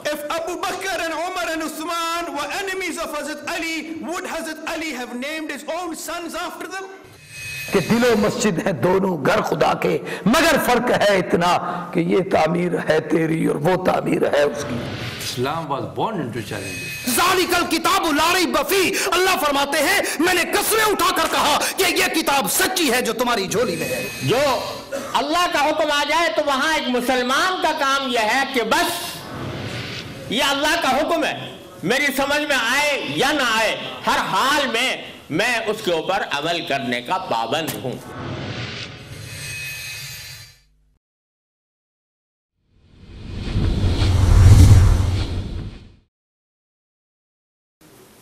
If Abu Bakr and Umar and Uthman were enemies of Hazrat Ali, would Hazrat Ali have named his own sons after them? کہ دل و مسجد ہیں دونوں گھر خدا کے، مگر فرق ہے اتنا کہ یہ تعمیر ہے تیری اور وہ تعمیر ہے اس کی۔ Islam was born into challenges. ذالک الکتاب لا ریب فیہ، اللہ فرماتے ہیں میں نے قسمیں اٹھا کر کہا کہ یہ کتاب سچی ہے جو تمہاری جھولی میں ہے۔ جو اللہ کا حکم آ جائے تو وہاں ایک مسلمان کا کام یہ ہے کہ بس یہ اللہ کا حکم ہے، میری سمجھ میں آئے یا نہ آئے، ہر حال میں اس کے اوپر عمل کرنے کا پابند ہوں۔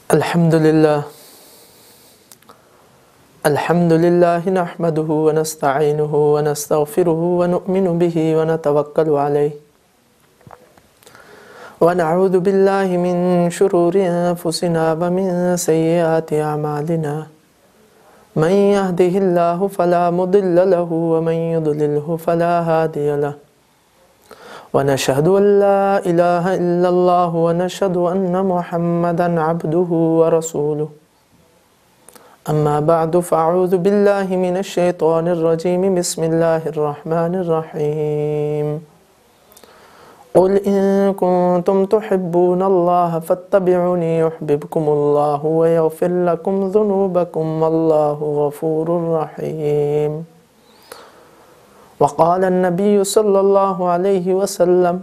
الحمدللہ نحمده ونستعینه ونستغفره ونؤمن به ونتوکل علیہ ونعوذ باللہ من شرور انفسنا ومن سیئات اعمالنا من يهده اللہ فلا مضل له ومن يضلله فلا هادی له ونشهد أن لا إله إلا الله ونشهد أن محمدا عبده ورسوله أما بعد فأعوذ بالله من الشيطان الرجيم بسم الله الرحمن الرحيم قل إن كنتم تحبون الله فاتبعوني يحببكم الله ويغفر لكم ذنوبكم والله غفور رحيم وقال النبي صلى الله عليه وسلم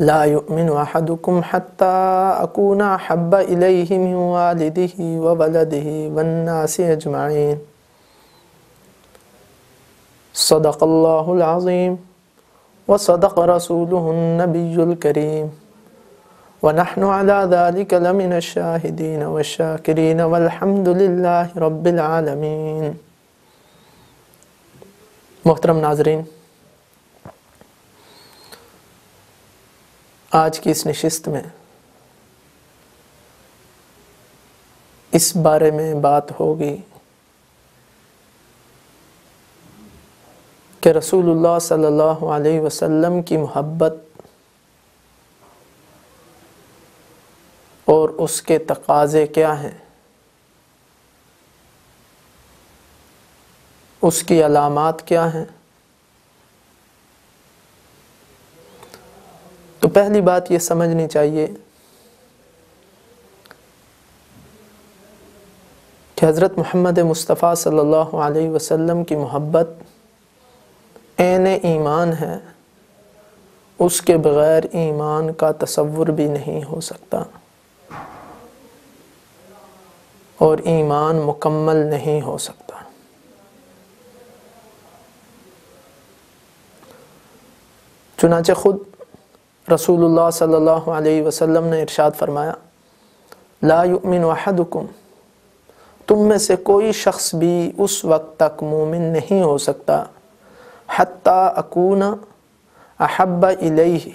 لا يؤمن أحدكم حتى أكون أحب إليه من والده وولده والناس أجمعين صدق الله العظيم وصدق رسوله النبي الكريم ونحن على ذلك لمن الشاهدين والشاكرين والحمد لله رب العالمين۔ محترم ناظرین، آج کی اس نشست میں اس بارے میں بات ہوگی کہ رسول اللہ صلی اللہ علیہ وسلم کی محبت اور اس کے تقاضے کیا ہیں، اس کی علامات کیا ہیں۔ تو پہلی بات یہ سمجھنی چاہیے کہ حضرت محمد مصطفیٰ صلی اللہ علیہ وسلم کی محبت عین ایمان ہے، اس کے بغیر ایمان کا تصور بھی نہیں ہو سکتا اور ایمان مکمل نہیں ہو سکتا۔ چنانچہ خود رسول اللہ صلی اللہ علیہ وسلم نے ارشاد فرمایا لا یؤمن احدکم، تم میں سے کوئی شخص بھی اس وقت تک مومن نہیں ہو سکتا حتی اکون احب الیہ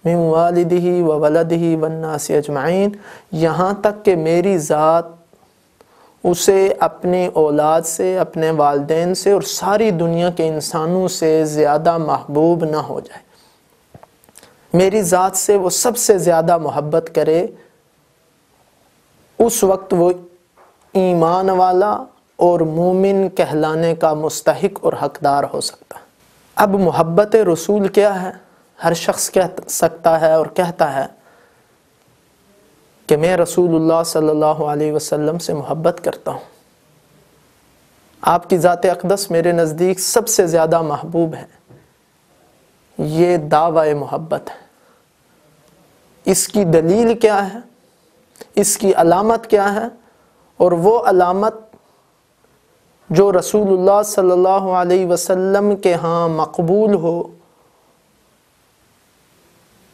من والدہ وولدہ والناس اجمعین، یہاں تک کہ میری ذات اسے اپنی اولاد سے، اپنے والدین سے اور ساری دنیا کے انسانوں سے زیادہ محبوب نہ ہو جائے، میری ذات سے وہ سب سے زیادہ محبت کرے، اس وقت وہ ایمان والا اور مومن کہلانے کا مستحق اور حقدار ہو سکتا۔ اب محبت رسول کیا ہے؟ ہر شخص کہہ سکتا ہے اور کہتا ہے کہ میں رسول اللہ صلی اللہ علیہ وسلم سے محبت کرتا ہوں، آپ کی ذات اقدس میرے نزدیک سب سے زیادہ محبوب ہے، یہ دعوی محبت ہے۔ اس کی دلیل کیا ہے، اس کی علامت کیا ہے؟ اور وہ علامت جو رسول اللہ صلی اللہ علیہ وسلم کے ہاں مقبول ہو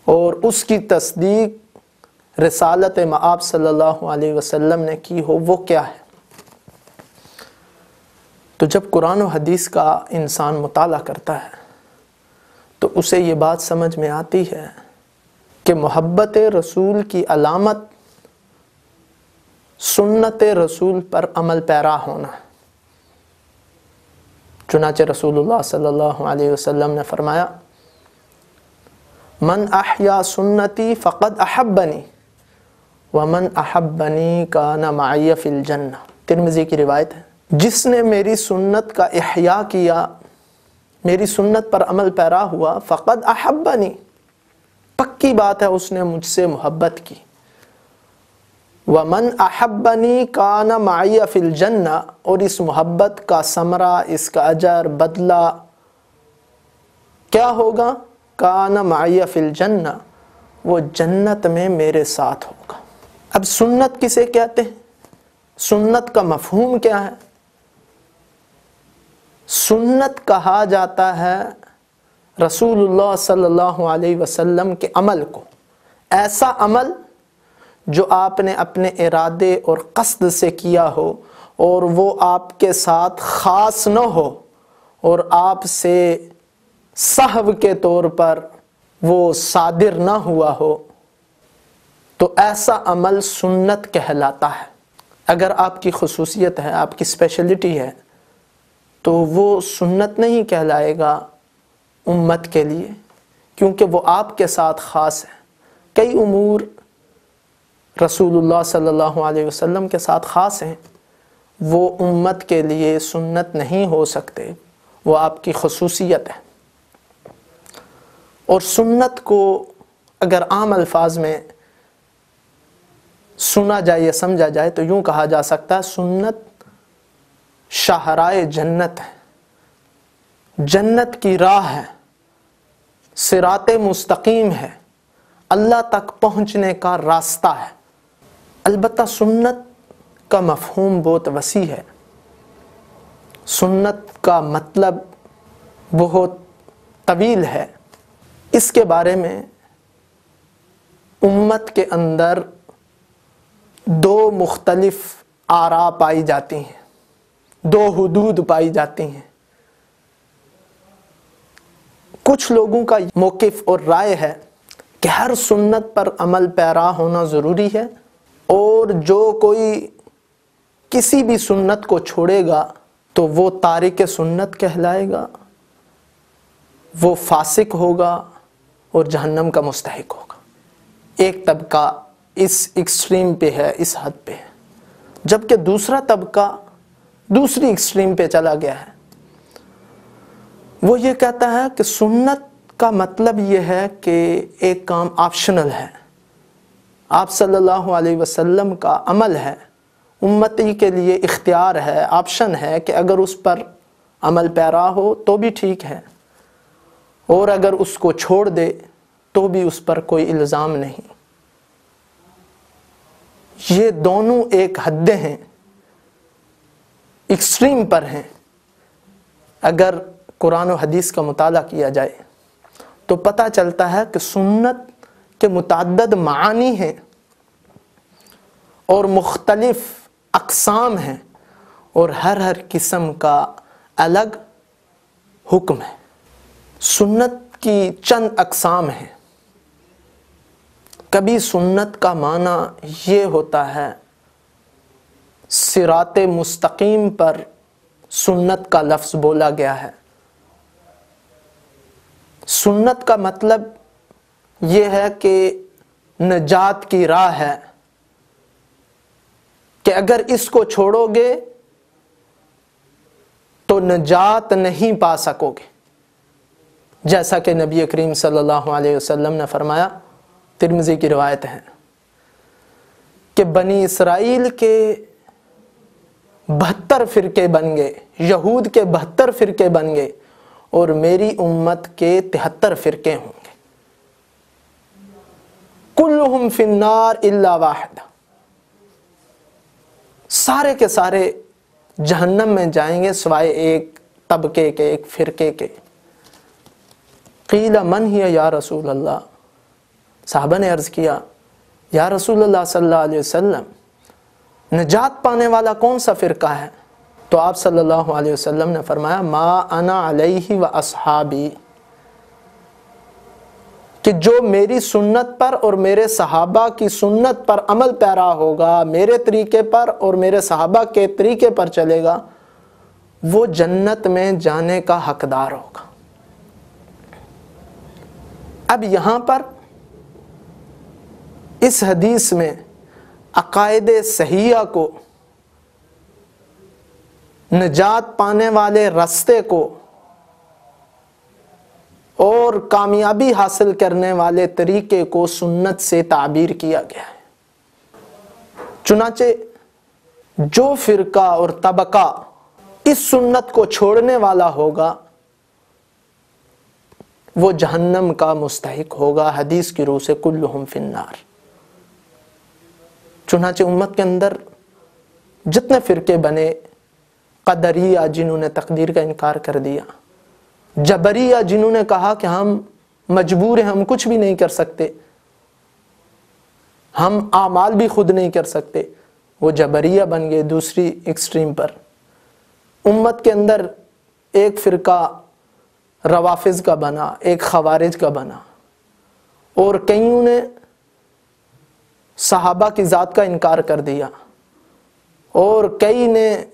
اور اس کی تصدیق رسالت مآب صلی اللہ علیہ وسلم نے کی ہو، وہ کیا ہے؟ تو جب قرآن و حدیث کا انسان مطالعہ کرتا ہے تو اسے یہ بات سمجھ میں آتی ہے کہ محبت رسول کی علامت سنت رسول پر عمل پیرا ہونا ہے۔ چنانچہ رسول اللہ صلی اللہ علیہ وسلم نے فرمایا من احیا سنتی فقد احبنی ومن احبنی کان معی فی الجنہ، ترمذی کی روایت ہے۔ جس نے میری سنت کا احیا کیا، میری سنت پر عمل پیرا ہوا، فقد احبنی، پکی بات ہے اس نے مجھ سے محبت کی۔ ومن احبنی کان معی فی الجنہ، اور اس محبت کا ثمرہ، اس کا اجر، بدلہ کیا ہوگا؟ کان معی فی الجنہ، وہ جنت میں میرے ساتھ ہوگا۔ اب سنت کسے کہتے ہیں؟ سنت کا مفہوم کیا ہے؟ سنت کہا جاتا ہے رسول اللہ صلی اللہ علیہ وسلم کے عمل کو، ایسا عمل جو آپ نے اپنے ارادے اور قصد سے کیا ہو اور وہ آپ کے ساتھ خاص نہ ہو اور آپ سے سہو کے طور پر وہ صادر نہ ہوا ہو، تو ایسا عمل سنت کہلاتا ہے۔ اگر آپ کی خصوصیت ہے، آپ کی اسپیشلٹی ہے، تو وہ سنت نہیں کہلائے گا امت کے لیے، کیونکہ وہ آپ کے ساتھ خاص ہے۔ کئی امور رسول اللہ صلی اللہ علیہ وسلم کے ساتھ خاص ہیں، وہ امت کے لیے سنت نہیں ہو سکتے، وہ آپ کی خصوصیت ہے۔ اور سنت کو اگر عام الفاظ میں سنا جائے یا سمجھا جائے تو یوں کہا جا سکتا ہے، سنت شاہراہ جنت ہے، جنت کی راہ ہے، صراط مستقیم ہے، اللہ تک پہنچنے کا راستہ ہے۔ البتہ سنت کا مفہوم بہت وسیع ہے، سنت کا مطلب بہت طویل ہے۔ اس کے بارے میں امت کے اندر دو مختلف آراء پائی جاتی ہیں، دو حدود پائی جاتی ہیں۔ کچھ لوگوں کا موقف اور رائے ہے کہ ہر سنت پر عمل پیرا ہونا ضروری ہے، اور جو کوئی کسی بھی سنت کو چھوڑے گا تو وہ تارک سنت کہلائے گا، وہ فاسق ہوگا اور جہنم کا مستحق ہوگا۔ ایک طبقہ اس ایکسٹریم پہ ہے، اس حد پہ ہے، جبکہ دوسرا طبقہ دوسری ایکسٹریم پہ چلا گیا ہے۔ وہ یہ کہتا ہے کہ سنت کا مطلب یہ ہے کہ ایک کام آپشنل ہے، آپ صلی اللہ علیہ وسلم کا عمل ہے، امتی کے لیے اختیار ہے، آپشن ہے کہ اگر اس پر عمل پیرا ہو تو بھی ٹھیک ہے، اور اگر اس کو چھوڑ دے تو بھی اس پر کوئی الزام نہیں۔ یہ دونوں ایک حدیں ہیں، ایکسٹریم پر ہیں۔ اگر قرآن و حدیث کا مطالعہ کیا جائے تو پتہ چلتا ہے کہ سنت کے متعدد معانی ہیں اور مختلف اقسام ہیں، اور ہر قسم کا الگ حکم ہے۔ سنت کی چند اقسام ہیں۔ کبھی سنت کا معنی یہ ہوتا ہے صراط مستقیم پر سنت کا لفظ بولا گیا ہے۔ سنت کا مطلب یہ ہے کہ نجات کی راہ ہے، کہ اگر اس کو چھوڑو گے تو نجات نہیں پا سکو گے، جیسا کہ نبی کریم صلی اللہ علیہ وسلم نے فرمایا، ترمذی کی روایت ہے کہ بنی اسرائیل کے 72 فرقے بن گئے، یہود کے 72 فرقے بن گئے، اور میری امت کے 73 فرقے ہوں گے، کلہم فی النار الا واحد، سارے کے سارے جہنم میں جائیں گے سوائے ایک طبقے کے، ایک فرقے کے۔ قیل من ہی یا رسول اللہ، صحابہ نے عرض کیا یا رسول اللہ صلی اللہ علیہ وسلم، نجات پانے والا کون سا فرقہ ہے؟ تو آپ صلی اللہ علیہ وسلم نے فرمایا ما انا علیہ و اصحابی، کہ جو میری سنت پر اور میرے صحابہ کی سنت پر عمل پیرا ہوگا، میرے طریقے پر اور میرے صحابہ کے طریقے پر چلے گا، وہ جنت میں جانے کا حقدار ہوگا۔ اب یہاں پر اس حدیث میں عقائد صحیحہ کو، نجات پانے والے راستے کو اور کامیابی حاصل کرنے والے طریقے کو سنت سے تعبیر کیا گیا ہے۔ چنانچہ جو فرقہ اور طبقہ اس سنت کو چھوڑنے والا ہوگا وہ جہنم کا مستحق ہوگا، حدیث کی روح سے کلہم فی النار۔ چنانچہ امت کے اندر جتنے فرقے بنے، قدریہ جنہوں نے تقدیر کا انکار کر دیا، جبریہ جنہوں نے کہا کہ ہم مجبور ہیں، ہم کچھ بھی نہیں کر سکتے، ہم اعمال بھی خود نہیں کر سکتے، وہ جبریہ بن گئے دوسری ایکسٹریم پر۔ امت کے اندر ایک فرقہ روافض کا بنا، ایک خوارج کا بنا، اور کئیوں نے صحابہ کی ذات کا انکار کر دیا، اور کئی نے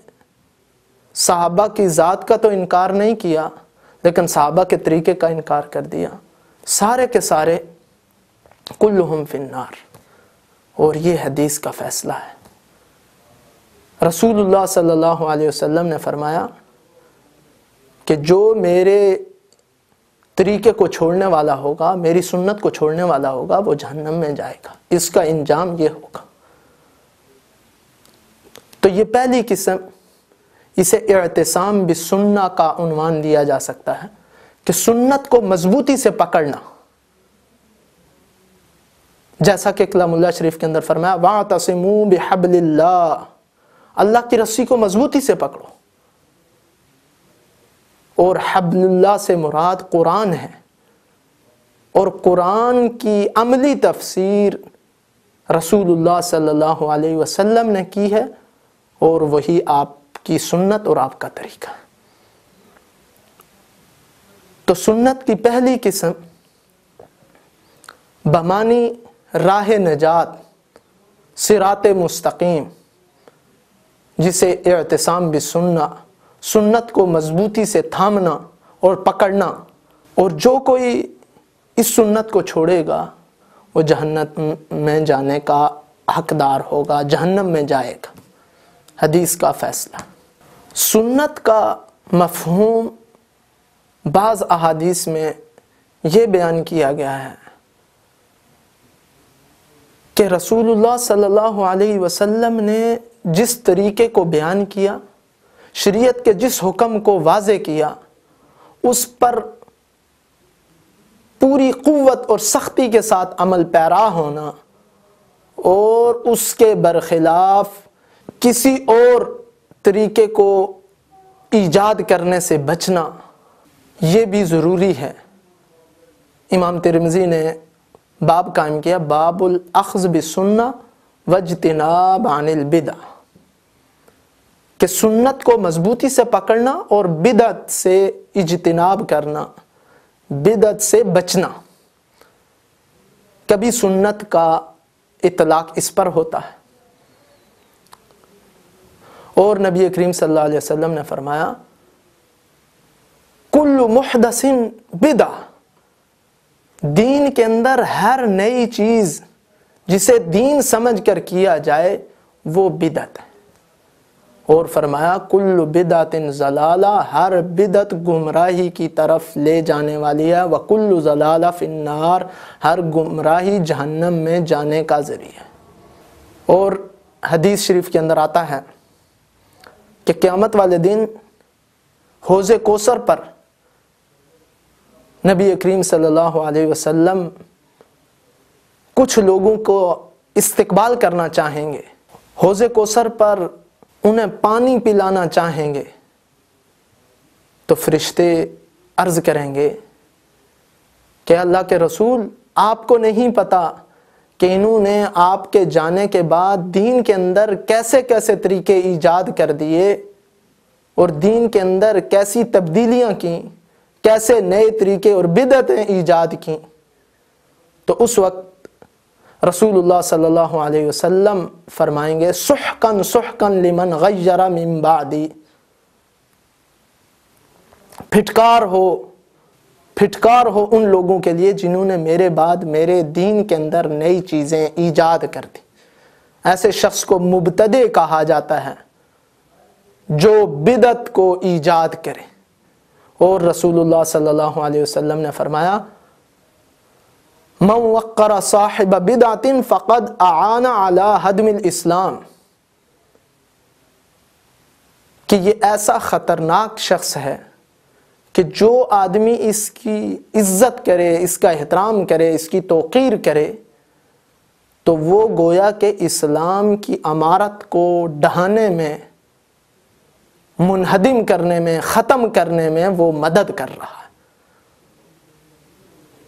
صحابہ کی ذات کا تو انکار نہیں کیا لیکن صحابہ کے طریقے کا انکار کر دیا۔ سارے کے سارے کلہم فی النار، اور یہ حدیث کا فیصلہ ہے۔ رسول اللہ صلی اللہ علیہ وسلم نے فرمایا کہ جو میرے طریقے کو چھوڑنے والا ہوگا، میری سنت کو چھوڑنے والا ہوگا، وہ جہنم میں جائے گا، اس کا انجام یہ ہوگا۔ تو یہ پہلی قسم، اسے اعتصام بالسنہ کا عنوان دیا جا سکتا ہے کہ سنت کو مضبوطی سے پکڑنا، جیسا کہ کلام اللہ شریف کے اندر فرمایا وَاعْتَصِمُوا بِحَبْلِ اللَّهِ، اللہ کی رسی کو مضبوطی سے پکڑو، اور حبل اللہ سے مراد قرآن ہے، اور قرآن کی عملی تفسیر رسول اللہ صلی اللہ علیہ وسلم نے کی ہے، اور وہی آپ کی سنت اور آپ کا طریقہ۔ تو سنت کی پہلی قسم بمانی راہ نجات، صراط مستقیم، جسے اعتصام بالسنہ، سنت کو مضبوطی سے تھامنا اور پکڑنا، اور جو کوئی اس سنت کو چھوڑے گا وہ جہنم میں جانے کا حقدار ہوگا، جہنم میں جائے گا، حدیث کا فیصلہ۔ سنت کا مفہوم بعض احادیث میں یہ بیان کیا گیا ہے کہ رسول اللہ صلی اللہ علیہ وسلم نے جس طریقے کو بیان کیا، شریعت کے جس حکم کو واضح کیا، اس پر پوری قوت اور سختی کے ساتھ عمل پیرا ہونا، اور اس کے برخلاف کسی اور طریقے کو ایجاد کرنے سے بچنا، یہ بھی ضروری ہے۔ امام ترمذی نے باب قائم کیا، باب الاخذ بالسنہ واجتناب عن البدع، کہ سنت کو مضبوطی سے پکڑنا اور بدعت سے اجتناب کرنا، بدعت سے بچنا۔ کبھی سنت کا اطلاق اس پر ہوتا ہے، اور نبی کریم صلی اللہ علیہ وسلم نے فرمایا کل محدث بدع، دین کے اندر ہر نئی چیز جسے دین سمجھ کر کیا جائے وہ بدعت ہے، اور فرمایا کل بدعت ضلالہ، ہر بدعت گمراہی کی طرف لے جانے والی ہے، وکل ضلالہ فی النار، ہر گمراہی جہنم میں جانے کا ذریعہ ہے۔ اور حدیث شریف کے اندر آتا ہے کہ قیامت والے دن حوض کوثر پر نبی کریم صلی اللہ علیہ وسلم کچھ لوگوں کو استقبال کرنا چاہیں گے، حوض کوثر پر انہیں پانی پلانا چاہیں گے، تو فرشتے عرض کریں گے کہ اللہ کے رسول، آپ کو نہیں پتا کہ انہوں نے آپ کے جانے کے بعد دین کے اندر کیسے کیسے طریقے ایجاد کر دیے، اور دین کے اندر کیسی تبدیلیاں کیں، کیسے نئے طریقے اور بدعتیں ایجاد کیں۔ تو اس وقت رسول اللہ صلی اللہ علیہ وسلم فرمائیں گے سحقاً سحقاً لمن غیر من بعدی، پھٹکار ہو پھٹکار ہو ان لوگوں کے لیے جنہوں نے میرے بعد میرے دین کے اندر نئی چیزیں ایجاد کر دی۔ ایسے شخص کو مبتدع کہا جاتا ہے جو بدعت کو ایجاد کرے۔ اور رسول اللہ صلی اللہ علیہ وسلم نے فرمایا من وقر صاحب بدعت فقد اعان علی ہدم الاسلام، کہ یہ ایسا خطرناک شخص ہے کہ جو آدمی اس کی عزت کرے، اس کا احترام کرے، اس کی توقیر کرے، تو وہ گویا کہ اسلام کی عمارت کو ڈھانے میں، منہدم کرنے میں، ختم کرنے میں وہ مدد کر رہا ہے۔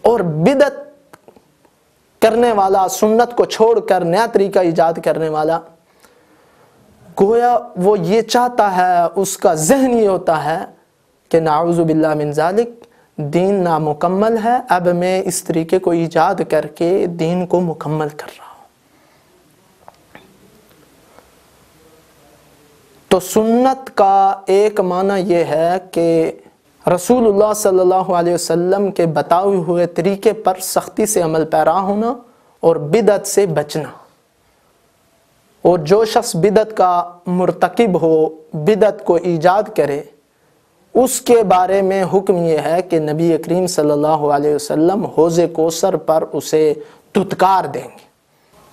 اور بدعت کرنے والا، سنت کو چھوڑ کر نیا طریقہ ایجاد کرنے والا، گویا وہ یہ چاہتا ہے، اس کا ذہن یہ ہوتا ہے کہ نعوذ باللہ من ذالک، دین نامکمل ہے، اب میں اس طریقے کو ایجاد کر کے دین کو مکمل کر رہا ہوں۔ تو سنت کا ایک معنی یہ ہے کہ رسول اللہ صلی اللہ علیہ وسلم کے بتائے ہوئے طریقے پر سختی سے عمل پیرا ہونا اور بدعت سے بچنا۔ اور جو شخص بدعت کا مرتکب ہو، بدعت کو ایجاد کرے، اس کے بارے میں حکم یہ ہے کہ نبی کریم صلی اللہ علیہ وسلم حوض کوثر پر اسے دھتکار دیں گے۔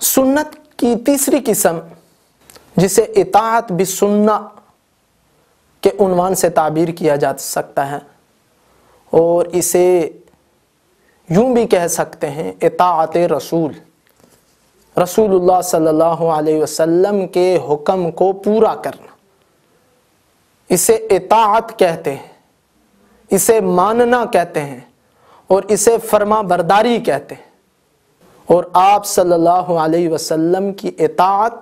سنت کی تیسری قسم، جسے اطاعت بالسنہ کے عنوان سے تعبیر کیا جا سکتا ہے، اور اسے یوں بھی کہہ سکتے ہیں اطاعت رسول، رسول اللہ صلی اللہ علیہ وسلم کے حکم کو پورا کرنا، اسے اطاعت کہتے ہیں، اسے ماننا کہتے ہیں، اور اسے فرما برداری کہتے ہیں۔ اور آپ صلی اللہ علیہ وسلم کی اطاعت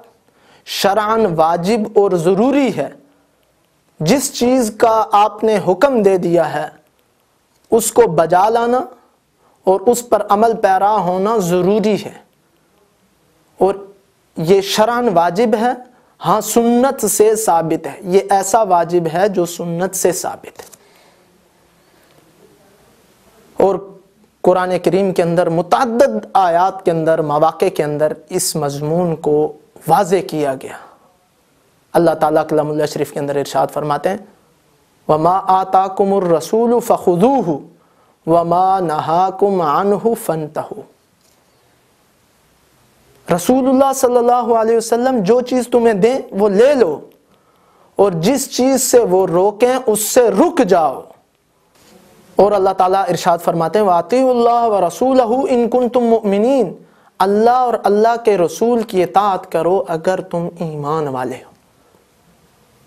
شرعاً واجب اور ضروری ہے۔ جس چیز کا آپ نے حکم دے دیا ہے اس کو بجا لانا اور اس پر عمل پیرا ہونا ضروری ہے، اور یہ شرعاً واجب ہے، ہاں سنت سے ثابت ہے، یہ ایسا واجب ہے جو سنت سے ثابت ہے۔ اور قرآن کریم کے اندر متعدد آیات کے اندر، مواقع کے اندر اس مضمون کو واضح کیا گیا۔ اللہ تعالیٰ کلام اللہ شریف کے اندر ارشاد فرماتے ہیں وَمَا آتَاكُمُ الرَّسُولُ فَخُذُوهُ وَمَا نَهَاكُمْ عَنْهُ فَانْتَهُوا۔ رسول اللہ صلی اللہ علیہ وسلم جو چیز تمہیں دیں وہ لے لو، اور جس چیز سے وہ روکیں اس سے رک جاؤ۔ اور اللہ تعالیٰ ارشاد فرماتے ہیں وَأَطِيعُوا اللَّهَ وَرَسُولَهُ إِن كُنتُم مُؤْمِنِينَ، اللہ اور اللہ کے رسول کی اطاعت کرو اگر تم ایمان والے ہو۔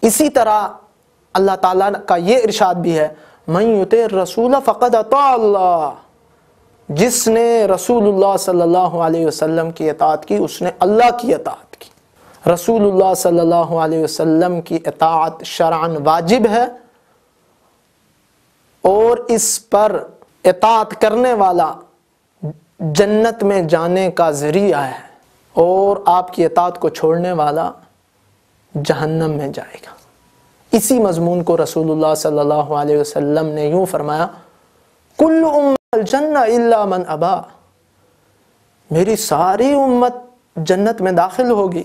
اسی طرح اللہ تعالیٰ کا یہ ارشاد بھی ہے مَن يُطِعِ الرَّسُولَ فَقَدْ أَطَاعَ اللَّهَ، جس نے رسول اللہ صلی اللہ علیہ وسلم کی اطاعت کی اس نے اللہ کی اطاعت کی۔ رسول اللہ صلی اللہ علیہ وسلم کی اطاعت شرعاً واجب ہے، اور اس پر اطاعت کرنے والا جنت میں جانے کا ذریعہ ہے، اور آپ کی اطاعت کو چھوڑنے والا جہنم میں جائے گا۔ اسی مضمون کو رسول اللہ صلی اللہ علیہ وسلم نے یوں فرمایا کل الجنہ الا من ابا، میری ساری امت جنت میں داخل ہوگی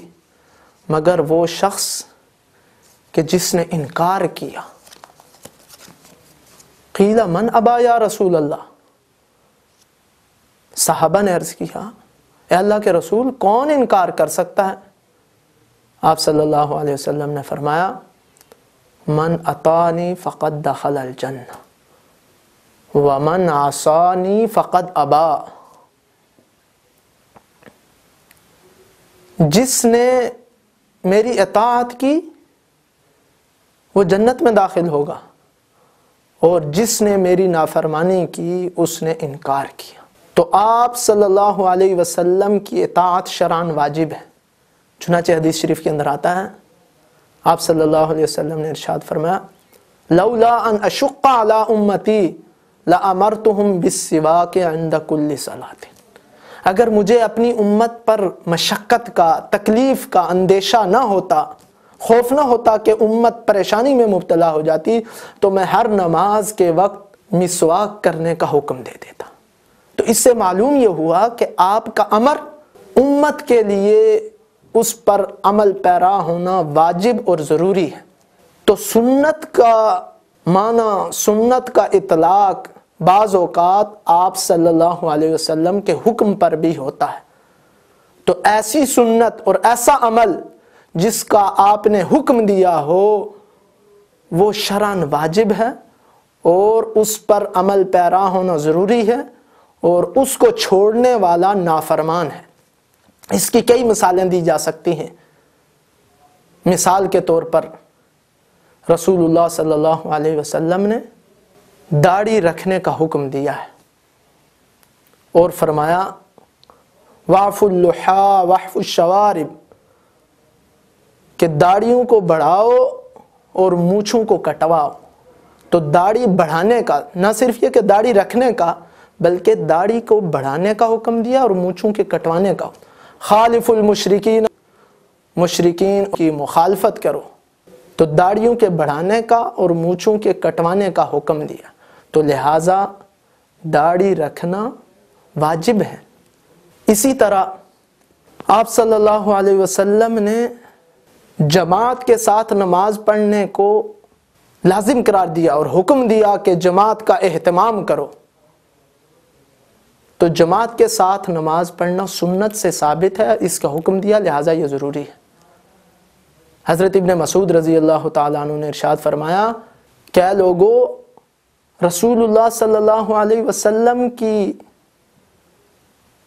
مگر وہ شخص کہ جس نے انکار کیا۔ قیل من ابا یا رسول اللہ، صحابہ نے عرض کیا اے اللہ کے رسول کون انکار کر سکتا ہے؟ آپ صلی اللہ علیہ وسلم نے فرمایا من اطاعنی فقد دخل الجنہ ومن عصانی فقد ابا، جس نے میری اطاعت کی وہ جنت میں داخل ہوگا، اور جس نے میری نافرمانی کی اس نے انکار کیا۔ تو آپ صلی اللہ علیہ وسلم کی اطاعت شرعاً واجب ہے۔ چنانچہ حدیث شریف کے اندر آتا ہے آپ صلی اللہ علیہ وسلم نے ارشاد فرمایا لولا ان اشق علی امتی لامرتهم بالسواک عند کل صلاۃ، اگر مجھے اپنی امت پر مشقت کا، تکلیف کا اندیشہ نہ ہوتا، خوف نہ ہوتا کہ امت پریشانی میں مبتلا ہو جاتی، تو میں ہر نماز کے وقت مسواک کرنے کا حکم دے دیتا۔ تو اس سے معلوم یہ ہوا کہ آپ کا امر امت کے لیے اس پر عمل پیرا ہونا واجب اور ضروری ہے۔ تو سنت کا معنی، سنت کا اطلاق بعض اوقات آپ صلی اللہ علیہ وسلم کے حکم پر بھی ہوتا ہے۔ تو ایسی سنت اور ایسا عمل جس کا آپ نے حکم دیا ہو وہ شرعاً واجب ہے اور اس پر عمل پیرا ہونا ضروری ہے، اور اس کو چھوڑنے والا نافرمان ہے۔ اس کی کئی مثالیں دی جا سکتی ہیں۔ مثال کے طور پر رسول اللہ صلی اللہ علیہ وسلم نے داڑھی رکھنے کا حکم دیا ہے اور فرمایا وَاعْفُوا اللُّحَىٰ وَاحْفُوا الشَّوَارِبِ، کہ داڑھیوں کو بڑھاؤ اور مونچھوں کو کٹواؤ۔ تو داڑھی بڑھانے کا، نہ صرف یہ کہ داڑھی رکھنے کا، بلکہ داڑھی کو بڑھانے کا حکم دیا اور مونچھوں کے کٹوانے کا۔ خالف المشرکین، مشرکین کی مخالفت کرو۔ تو داڑھیوں کے بڑھانے کا اور مونچھوں کے کٹوانے کا حکم دیا۔ تو لہٰذا داڑھی رکھنا واجب ہے۔ اسی طرح آپ صلی اللہ علیہ وسلم نے جماعت کے ساتھ نماز پڑھنے کو لازم قرار دیا اور حکم دیا کہ جماعت کا اہتمام کرو۔ تو جماعت کے ساتھ نماز پڑھنا سنت سے ثابت ہے، اس کا حکم دیا، لہٰذا یہ ضروری ہے۔ حضرت ابن مسعود رضی اللہ تعالیٰ عنہ نے ارشاد فرمایا کہ اے لوگو، رسول اللہ صلی اللہ علیہ وسلم کی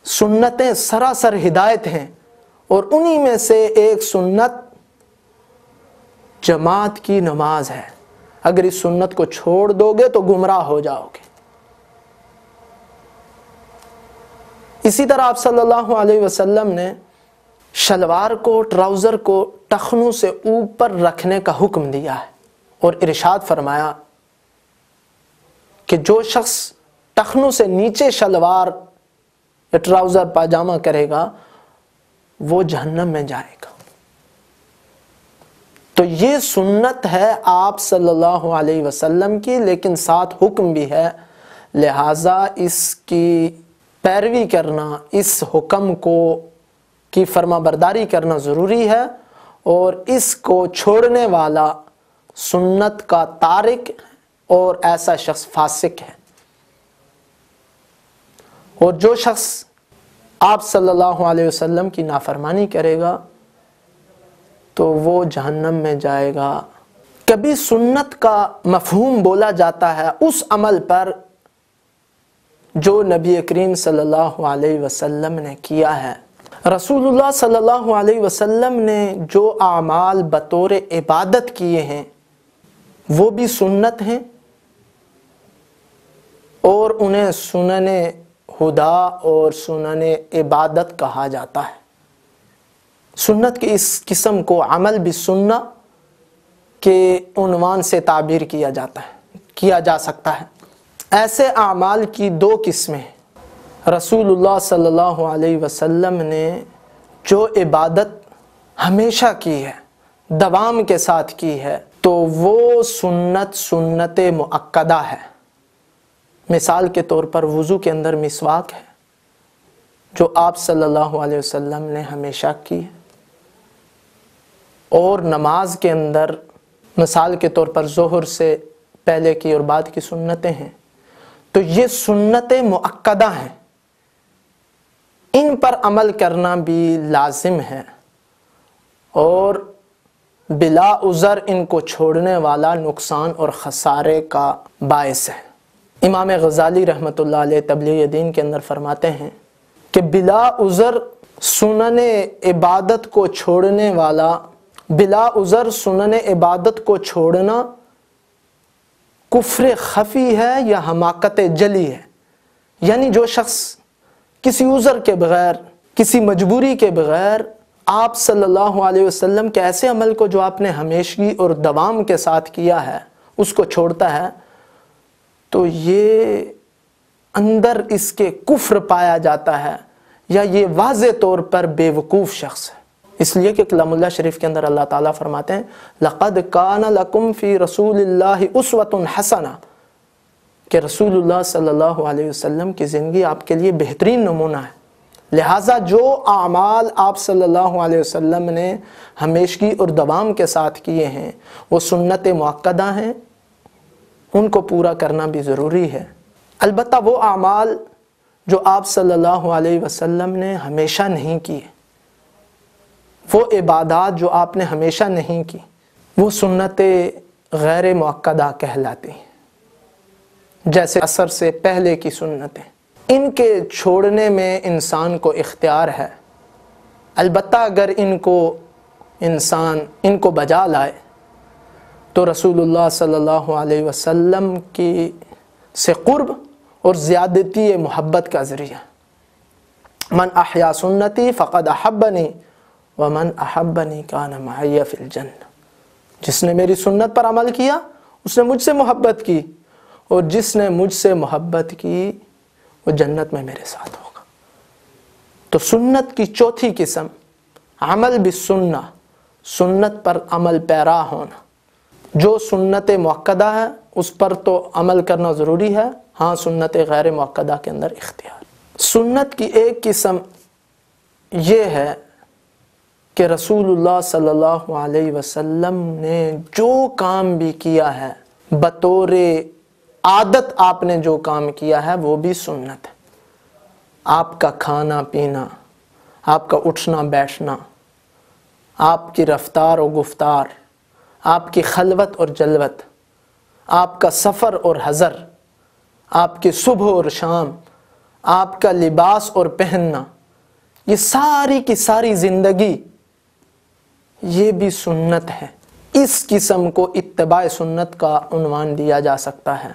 سنتیں سراسر ہدایت ہیں، اور انہی میں سے ایک سنت جماعت کی نماز ہے۔ اگر اس سنت کو چھوڑ دو گے تو گمراہ ہو جاؤ گے۔ اسی طرح آپ صلی اللہ علیہ وسلم نے شلوار کو، ٹراؤزر کو ٹخنوں سے اوپر رکھنے کا حکم دیا ہے اور ارشاد فرمایا کہ جو شخص ٹخنوں سے نیچے شلوار یا ٹراؤزر پاجامہ کرے گا وہ جہنم میں جائے گا۔ تو یہ سنت ہے آپ صلی اللہ علیہ وسلم کی، لیکن ساتھ حکم بھی ہے، لہٰذا اس کی پیروی کرنا، اس حکم کو کی فرما برداری کرنا ضروری ہے، اور اس کو چھوڑنے والا سنت کا تارک اور ایسا شخص فاسق ہے۔ اور جو شخص آپ صلی اللہ علیہ وسلم کی نافرمانی کرے گا تو وہ جہنم میں جائے گا۔ کبھی سنت کا مفہوم بولا جاتا ہے اس عمل پر جو نبی کریم صلی اللہ علیہ وسلم نے کیا ہے۔ رسول اللہ صلی اللہ علیہ وسلم نے جو اعمال بطور عبادت کیے ہیں وہ بھی سنت ہیں، اور انہیں سنن ہدا اور سنن عبادت کہا جاتا ہے۔ سنت کی اس قسم کو عمل بالسنہ کے عنوان سے تعبیر کیا جا سکتا ہے۔ ایسے اعمال کی دو قسمیں ہیں۔ رسول اللہ صلی اللہ علیہ وسلم نے جو عبادت ہمیشہ کی ہے، دوام کے ساتھ کی ہے، تو وہ سنت مؤکدہ ہے۔ مثال کے طور پر وضو کے اندر مسواک ہے جو آپ صلی اللہ علیہ وسلم نے ہمیشہ کی ہے، اور نماز کے اندر مثال کے طور پر ظہر سے پہلے کی اور بعد کی سنتیں ہیں۔ تو یہ سنتیں مؤکدہ ہیں، ان پر عمل کرنا بھی لازم ہے، اور بلا عذر ان کو چھوڑنے والا نقصان اور خسارے کا باعث ہے۔ امام غزالی رحمۃ اللہ علیہ تبلیغ دین کے اندر فرماتے ہیں کہ بلا عذر سنن عبادت کو چھوڑنے والا، بلا عذر سنن عبادت کو چھوڑنا کفر خفی ہے یا حماقت جلی ہے۔ یعنی جو شخص کسی عذر کے بغیر، کسی مجبوری کے بغیر آپ صلی اللہ علیہ وسلم کے ایسے عمل کو جو آپ نے ہمیشگی اور دوام کے ساتھ کیا ہے اس کو چھوڑتا ہے، تو یہ اندر اس کے کفر پایا جاتا ہے، یا یہ واضح طور پر بے وقوف شخص ہے۔ اس لیے کہ کلام اللہ شریف کے اندر اللہ تعالیٰ فرماتے ہیں لَقَدْ كَانَ لَكُمْ فِي رَسُولِ اللَّهِ أُسْوَةٌ حَسَنَةٌ، کہ رسول اللہ صلی اللہ علیہ وسلم کی زندگی آپ کے لیے بہترین نمونہ ہے، لہٰذا جو اعمال آپ صلی اللہ علیہ وسلم نے ہمیشگی اور دوام کے ساتھ کیے ہیں وہ سنت مؤکدہ ہیں، ان کو پورا کرنا بھی ضروری ہے۔ البتہ وہ اعمال جو آپ صلی اللہ علیہ وسلم نے ہمیشہ نہیں کیے، وہ عبادات جو آپ نے ہمیشہ نہیں کی، وہ سنت غیر مؤکدہ کہلاتی ہیں، جیسے عصر سے پہلے کی سنتیں۔ ان کے چھوڑنے میں انسان کو اختیار ہے، البتہ اگر انسان ان کو بجا لائے تو رسول اللہ صلی اللہ علیہ وسلم کی سے قرب اور زیادتی محبت کا ذریعہ۔ من احیا سنتی فقد احبنی ومن احبنی کان معی فی الجنہ، جس نے میری سنت پر عمل کیا اس نے مجھ سے محبت کی، اور جس نے مجھ سے محبت کی وہ جنت میں میرے ساتھ ہوگا۔ تو سنت کی چوتھی قسم عمل بالسنہ، سنت پر عمل پیرا ہونا۔ جو سنت مؤکدہ ہے اس پر تو عمل کرنا ضروری ہے، ہاں سنت غیر مؤکدہ کے اندر اختیار۔ سنت کی ایک قسم یہ ہے کہ رسول اللہ صلی اللہ علیہ وسلم نے جو کام بھی کیا ہے، بطور عادت آپ نے جو کام کیا ہے وہ بھی سنت ہے۔ آپ کا کھانا پینا، آپ کا اٹھنا بیٹھنا، آپ کی رفتار و گفتار، آپ کی خلوت اور جلوت، آپ کا سفر اور حضر، آپ کی صبح اور شام، آپ کا لباس اور پہننا، یہ ساری کی ساری زندگی یہ بھی سنت ہے۔ اس قسم کو اتباع سنت کا عنوان دیا جا سکتا ہے۔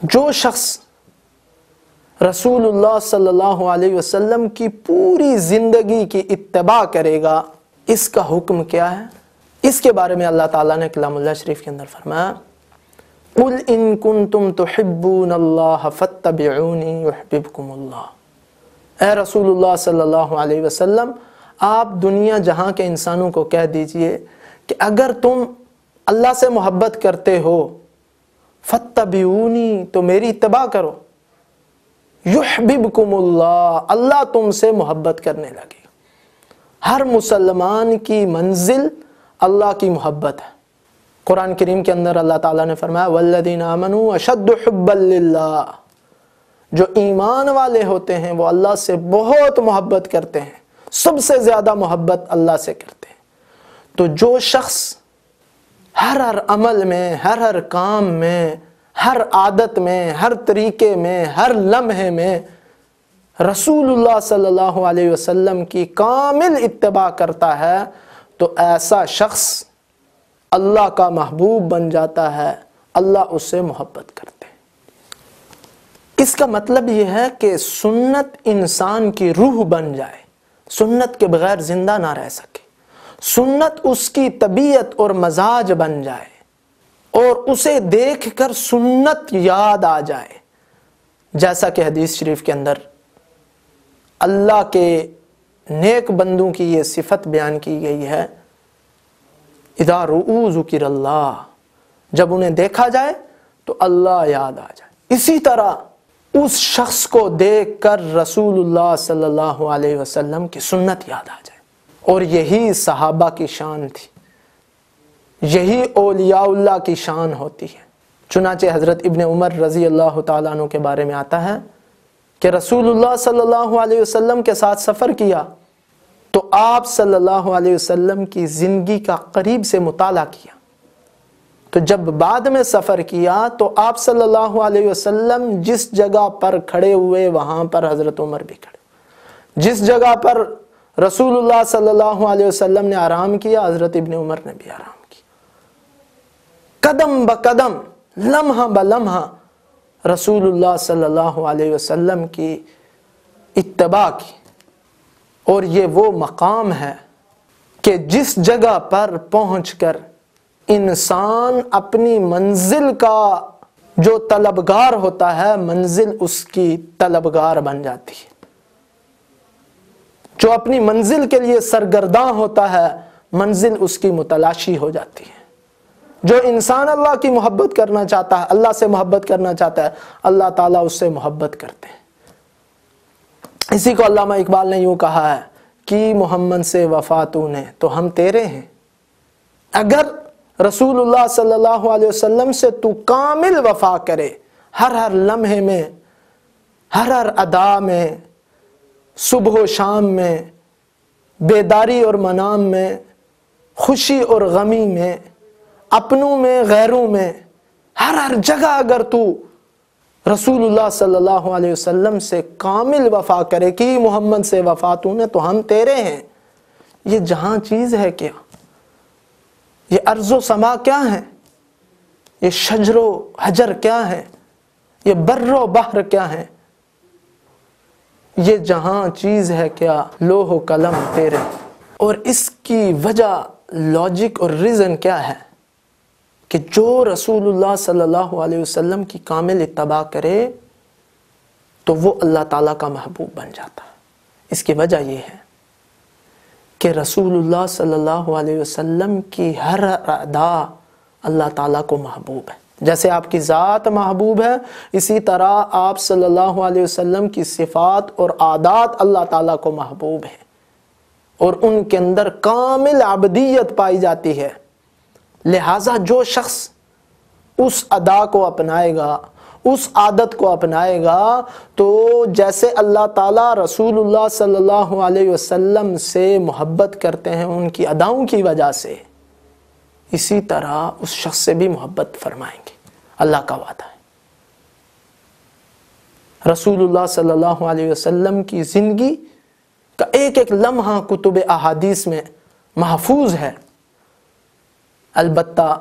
جو شخص رسول اللہ صلی اللہ علیہ وسلم کی پوری زندگی کی اتباع کرے گا، اس کا حکم کیا ہے؟ اس کے بارے میں اللہ تعالیٰ نے کلام اللہ شریف کے اندر فرمایا، قُلْ إِن كُنْتُمْ تُحِبُّونَ اللَّهَ فَاتَّبِعُونِي يُحْبِبْكُمُ اللَّهُ۔ اے رسول اللہ صلی اللہ علیہ وسلم، آپ دنیا جہاں کے انسانوں کو کہہ دیجئے کہ اگر تم اللہ سے محبت کرتے ہو فَاتَّبِعُونِي، تو میری اتباع کرو، يُحْبِبْكُمُ اللَّهُ، اللہ تم سے محبت کرنے لگے۔ ہر مسلمان کی منزل اللہ کی محبت ہے۔ قرآن کریم کے اندر اللہ تعالیٰ نے فرمایا وَالَّذِينَ آمَنُوا أَشَدُّ حُبًّا لِلَّهِ، جو ایمان والے ہوتے ہیں وہ اللہ سے بہت محبت کرتے ہیں، سب سے زیادہ محبت اللہ سے کرتے ہیں۔ تو جو شخص ہر عمل میں، ہر کام میں، ہر عادت میں، ہر طریقے میں، ہر لمحے میں رسول اللہ صلی اللہ علیہ وسلم کی کامل اتباع کرتا ہے تو ایسا شخص اللہ کا محبوب بن جاتا ہے، اللہ اس سے محبت کرتے ہیں۔ اس کا مطلب یہ ہے کہ سنت انسان کی روح بن جائے، سنت کے بغیر زندہ نہ رہ سکے، سنت اس کی طبیعت اور مزاج بن جائے، اور اسے دیکھ کر سنت یاد آ جائے، جیسا کہ حدیث شریف کے اندر اللہ کے نیک بندوں کی یہ صفت بیان کی گئی ہے، اذا رؤوا ذکر اللہ، جب انہیں دیکھا جائے تو اللہ یاد آ جائے۔ اسی طرح اس شخص کو دیکھ کر رسول اللہ صلی اللہ علیہ وسلم کی سنت یاد آ جائے۔ اور یہی صحابہ کی شان تھی، یہی اولیاء اللہ کی شان ہوتی ہے۔ چنانچہ حضرت ابن عمر رضی اللہ تعالیٰ عنہ کے بارے میں آتا ہے کہ رسول اللہ صلی اللہ علیہ وسلم کے ساتھ سفر کیا تو آپ صلی اللہ علیہ وسلم کی زندگی کا قریب سے مطالعہ کیا، تو جب بعد میں سفر کیا تو آپ صلی اللہ علیہ وسلم جس جگہ پر کھڑے ہوئے وہاں پر حضرت عمر بھی کھڑے، جس جگہ پر رسول اللہ صلی اللہ علیہ وسلم نے آرام کیا حضرت ابن عمر نے بھی آرام کیا۔ قدم بقدم، لمحہ بلمحہ رسول اللہ صلی اللہ علیہ وسلم کی اتباع کی۔ اور یہ وہ مقام ہے کہ جس جگہ پر پہنچ کر انسان اپنی منزل کا جو طلبگار ہوتا ہے، منزل اس کی طلبگار بن جاتی ہے۔ جو اپنی منزل کے لیے سرگرداں ہوتا ہے، منزل اس کی متلاشی ہو جاتی ہے۔ جو انسان اللہ کی محبت کرنا چاہتا ہے، اللہ سے محبت کرنا چاہتا ہے، اللہ تعالیٰ اس سے محبت کرتے ہیں۔ اسی کو علامہ اقبال نے یوں کہا ہے کہ محمد سے وفا تو نے تو ہم تیرے ہیں۔ اگر رسول اللہ صلی اللہ علیہ وسلم سے تو کامل وفا کرے، ہر لمحے میں، ہر ادا میں، صبح و شام میں، بیداری اور منام میں، خوشی اور غمی میں، اپنوں میں غیروں میں، ہر جگہ اگر تو رسول اللہ صلی اللہ علیہ وسلم سے کامل وفا کرے کہ محمد سے وفا تو نے تو ہم تیرے ہیں، یہ جہاں چیز ہے کیا؟ یہ ارض و سما کیا ہے؟ یہ شجر و حجر کیا ہے؟ یہ بر و بحر کیا ہے؟ یہ جہاں چیز ہے کیا؟ لوح و قلم تیرے۔ اور اس کی وجہ، لاجک اور ریزن کیا ہے کہ جو رسول اللہ صلی اللہ علیہ وسلم کی کامل اتباع کرے تو وہ اللہ تعالیٰ کا محبوب بن جاتا ہے۔ اس کی وجہ یہ ہے کہ رسول اللہ صلی اللہ علیہ وسلم کی ہر ادا اللہ تعالیٰ کو محبوب ہے۔ جیسے آپ کی ذات محبوب ہے، اسی طرح آپ صلی اللہ علیہ وسلم کی صفات اور عادات اللہ تعالیٰ کو محبوب ہیں، اور ان کے اندر کامل عبدیت پائی جاتی ہے۔ لہٰذا جو شخص اس ادا کو اپنائے گا، اس عادت کو اپنائے گا، تو جیسے اللہ تعالیٰ رسول اللہ صلی اللہ علیہ وسلم سے محبت کرتے ہیں ان کی اداؤں کی وجہ سے، اسی طرح اس شخص سے بھی محبت فرمائیں گے۔ اللہ کا وعدہ ہے۔ رسول اللہ صلی اللہ علیہ وسلم کی زندگی کا ایک ایک لمحہ کتب احادیث میں محفوظ ہے۔ البتہ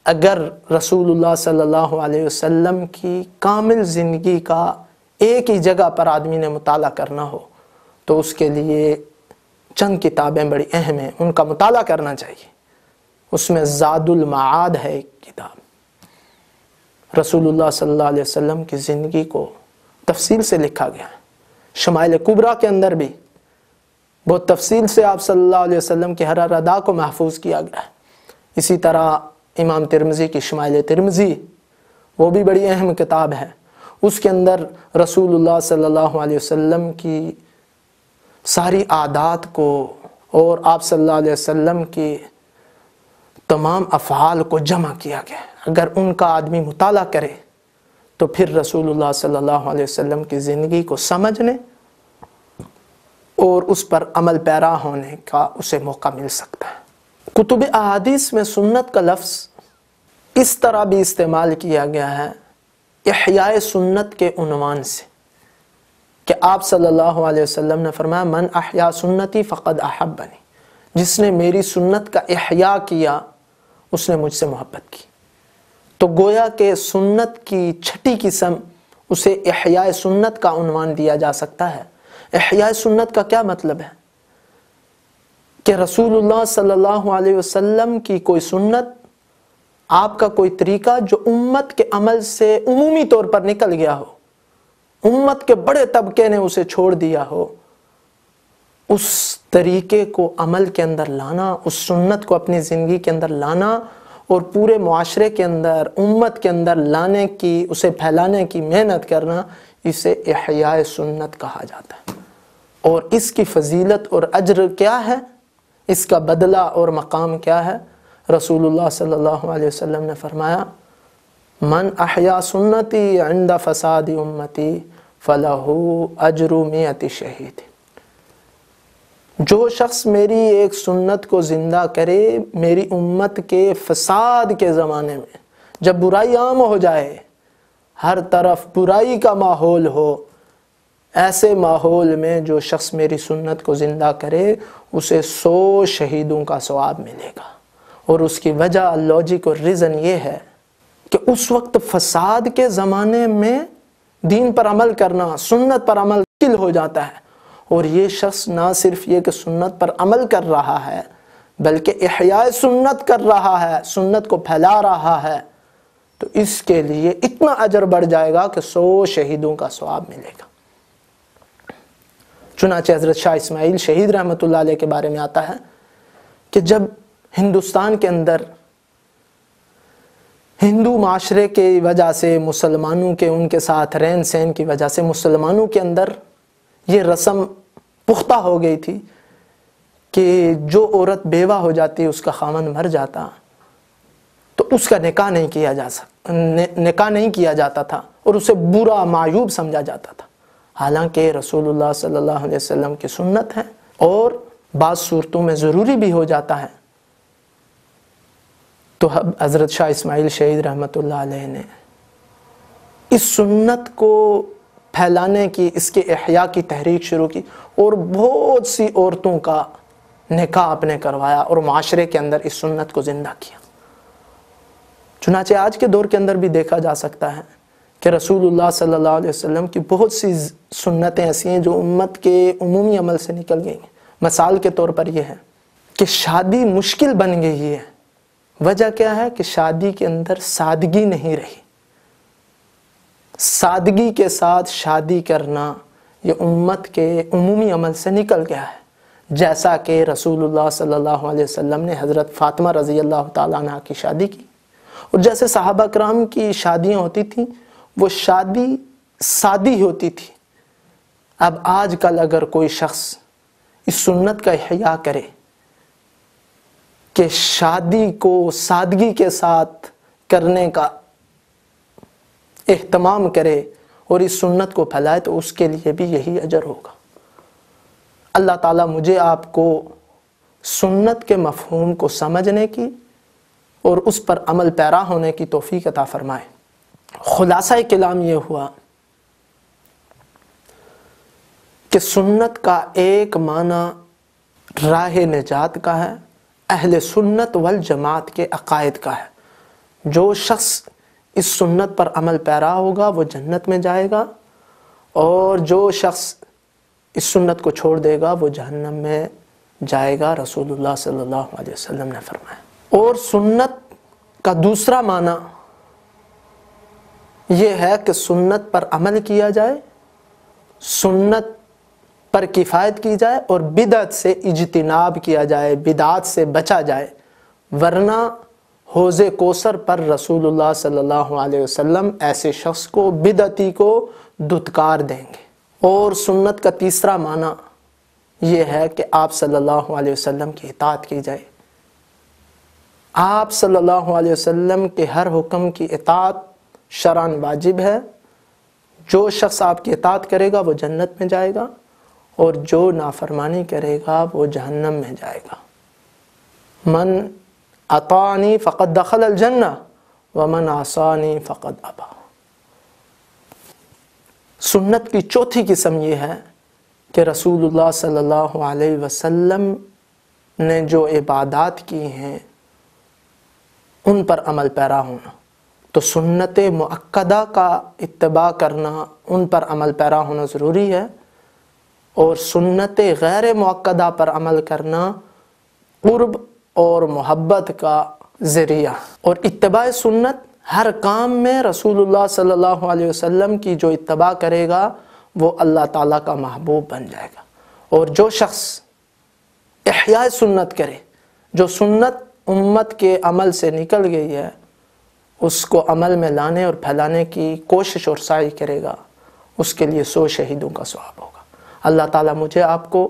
اگر رسول اللہ صلی اللہ علیہ وسلم کی کامل زندگی کا ایک ہی جگہ پر آدمی نے مطالعہ کرنا ہو تو اس کے لیے چند کتابیں بڑی اہم ہیں، ان کا مطالعہ کرنا چاہیے۔ اس میں زاد المعاد ہے ایک کتاب، رسول اللہ صلی اللہ علیہ وسلم کی زندگی کو تفصیل سے لکھا گیا ہے۔ شمائل کبریٰ کے اندر بھی بہت تفصیل سے آپ صلی اللہ علیہ وسلم کی ہر ادا کو محفوظ کیا گیا ہے۔ اسی طرح امام ترمذی کی شمائل ترمذی، وہ بھی بڑی اہم کتاب ہے۔ اس کے اندر رسول اللہ صلی اللہ علیہ وسلم کی ساری عادات کو اور آپ صلی اللہ علیہ وسلم کی تمام افعال کو جمع کیا گیا ہے۔ اگر ان کا آدمی مطالعہ کرے تو پھر رسول اللہ صلی اللہ علیہ وسلم کی زندگی کو سمجھنے اور اس پر عمل پیرا ہونے کا اسے موقع مل سکتا ہے۔ کتب احادیث میں سنت کا لفظ اس طرح بھی استعمال کیا گیا ہے احیاء سنت کے عنوان سے، کہ آپ صلی اللہ علیہ وسلم نے فرمایا من احیا سنتی فقد احبنی، جس نے میری سنت کا احیاء کیا اس نے مجھ سے محبت کی۔ تو گویا کہ سنت کی چھٹی قسم اسے احیاء سنت کا عنوان دیا جا سکتا ہے۔ احیاء سنت کا کیا مطلب ہے؟ کہ رسول اللہ صلی اللہ علیہ وسلم کی کوئی سنت، آپ کا کوئی طریقہ جو امت کے عمل سے عمومی طور پر نکل گیا ہو، امت کے بڑے طبقے نے اسے چھوڑ دیا ہو، اس طریقے کو عمل کے اندر لانا، اس سنت کو اپنی زندگی کے اندر لانا اور پورے معاشرے کے اندر، امت کے اندر لانے کی، اسے پھیلانے کی محنت کرنا، اسے احیاء سنت کہا جاتا ہے۔ اور اس کی فضیلت اور اجر کیا ہے، اس کا بدلہ اور مقام کیا ہے؟ رسول اللہ صلی اللہ علیہ وسلم نے فرمایا من احیا سنتی عند فساد امتی فلہ اجر 100 شہید۔ جو شخص میری ایک سنت کو زندہ کرے میری امت کے فساد کے زمانے میں، جب برائی عام ہو جائے، ہر طرف برائی کا ماحول ہو، ایسے ماحول میں جو شخص میری سنت کو زندہ کرے اسے 100 شہیدوں کا ثواب ملے گا۔ اور اس کی وجہ، لاجک اور ریزن یہ ہے کہ اس وقت فساد کے زمانے میں دین پر عمل کرنا، سنت پر عمل مشکل ہو جاتا ہے، اور یہ شخص نہ صرف یہ کہ سنت پر عمل کر رہا ہے بلکہ احیاء سنت کر رہا ہے، سنت کو پھیلا رہا ہے، تو اس کے لیے اتنا اجر بڑھ جائے گا کہ 100 شہیدوں کا ثواب ملے گا۔ چنانچہ حضرت شاہ اسماعیل شہید رحمۃ اللہ علیہ کے بارے میں آتا ہے کہ جب ہندوستان کے اندر ہندو معاشرے کی وجہ سے، مسلمانوں کے ان کے ساتھ رہن سہن کی وجہ سے مسلمانوں کے اندر یہ رسم پختہ ہو گئی تھی کہ جو عورت بیوہ ہو جاتی، اس کا خاوند مر جاتا تو اس کا نکاح نہیں کیا جاتا تھا اور اسے برا معیوب سمجھا جاتا تھا، حالانکہ رسول اللہ صلی اللہ علیہ وسلم کی سنت ہے اور بعض صورتوں میں ضروری بھی ہو جاتا ہے۔ تو حضرت شاہ اسماعیل شہید رحمۃ اللہ علیہ نے اس سنت کو پھیلانے کی، اس کے احیاء کی تحریک شروع کی اور بہت سی عورتوں کا نکاح اپنے کروایا اور معاشرے کے اندر اس سنت کو زندہ کیا۔ چنانچہ آج کے دور کے اندر بھی دیکھا جا سکتا ہے کہ رسول اللہ صلی اللہ علیہ وسلم کی بہت سی سنتیں ایسی ہیں جو امت کے عمومی عمل سے نکل گئی ہیں۔ مثال کے طور پر یہ ہے کہ شادی مشکل بن گئی ہے۔ وجہ کیا ہے کہ شادی کے اندر سادگی نہیں رہی۔ سادگی کے ساتھ شادی کرنا یہ امت کے عمومی عمل سے نکل گیا ہے، جیسا کہ رسول اللہ صلی اللہ علیہ وسلم نے حضرت فاطمہ رضی اللہ تعالیٰ عنہ کی شادی کی، اور جیسے صحابہ کرام کی شادیاں ہوتی تھیں وہ شادی سادی ہوتی تھی۔ اب آج کل اگر کوئی شخص اس سنت کا احیاء کرے کہ شادی کو سادگی کے ساتھ کرنے کا اہتمام کرے اور اس سنت کو پھیلائے تو اس کے لیے بھی یہی اجر ہوگا۔ اللہ تعالیٰ مجھے آپ کو سنت کے مفہوم کو سمجھنے کی اور اس پر عمل پیرا ہونے کی توفیق عطا فرمائے۔ خلاصہ کلام یہ ہوا کہ سنت کا ایک معنی راہ نجات کا ہے، اہل سنت والجماعت کے عقائد کا ہے۔ جو شخص اس سنت پر عمل پیرا ہوگا وہ جنت میں جائے گا، اور جو شخص اس سنت کو چھوڑ دے گا وہ جہنم میں جائے گا، رسول اللہ صلی اللہ علیہ وسلم نے فرمایا۔ اور سنت کا دوسرا معنی یہ ہے کہ سنت پر عمل کیا جائے، سنت پر کفایت کی جائے اور بدعت سے اجتناب کیا جائے، بدعات سے بچا جائے، ورنہ حوض کوثر پر رسول اللہ صلی اللہ علیہ وسلم ایسے شخص کو، بدعتی کو دھتکار دیں گے۔ اور سنت کا تیسرا معنی یہ ہے کہ آپ صلی اللہ علیہ وسلم کی اطاعت کی جائے۔ آپ صلی اللہ علیہ وسلم کے ہر حکم کی اطاعت شرعاً واجب ہے۔ جو شخص آپ کی اطاعت کرے گا وہ جنت میں جائے گا، اور جو نافرمانی کرے گا وہ جہنم میں جائے گا۔ من اطاعنی فقد دخل الجنہ ومن عصانی فقد ابا۔ سنت کی چوتھی قسم یہ ہے کہ رسول اللہ صلی اللہ علیہ وسلم نے جو عبادات کی ہیں ان پر عمل پیرا ہونا۔ تو سنت مؤکدہ کا اتباع کرنا، ان پر عمل پیرا ہونا ضروری ہے، اور سنت غیر مؤکدہ پر عمل کرنا قرب اور محبت کا ذریعہ۔ اور اتباع سنت ہر کام میں رسول اللہ صلی اللہ علیہ وسلم کی جو اتباع کرے گا وہ اللہ تعالیٰ کا محبوب بن جائے گا۔ اور جو شخص احیاء سنت کرے، جو سنت امت کے عمل سے نکل گئی ہے، اس کو عمل میں لانے اور پھیلانے کی کوشش اور سعی کرے گا، اس کے لیے 100 شہیدوں کا ثواب ہوگا۔ اللہ تعالیٰ مجھے آپ کو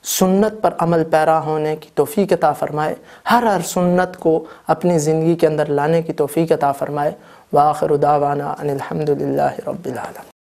سنت پر عمل پیرا ہونے کی توفیق عطا فرمائے، ہر سنت کو اپنی زندگی کے اندر لانے کی توفیق عطا فرمائے۔ وآخر دعوانا ان الحمد للہ رب العالمین۔